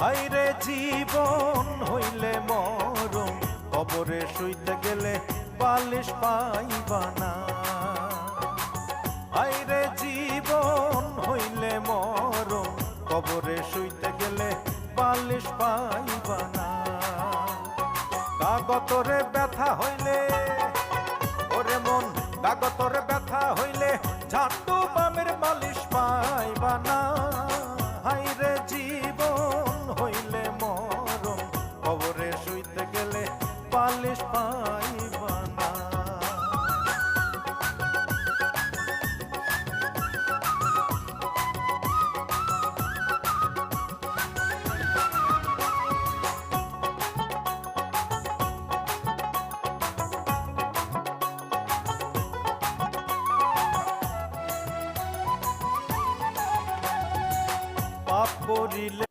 হাইরে জীবন হইলে মরম, কবরে শুইতে গেলে বালিশ পাইবা না। হাইরে জীবন হইলে মরম, কবরে শুইতে গেলে বালিশ পাইবা না। কাগতরে ব্যথা হইলে ওরে মন, কাগতরে ব্যথা হইলে ঝাঁটু বামের বালিশ পাইবা না। হাইরে জীবন হইলে মরম, কবরে শুইতে গেলে বালিশ পাইবা না। পাপ করিলে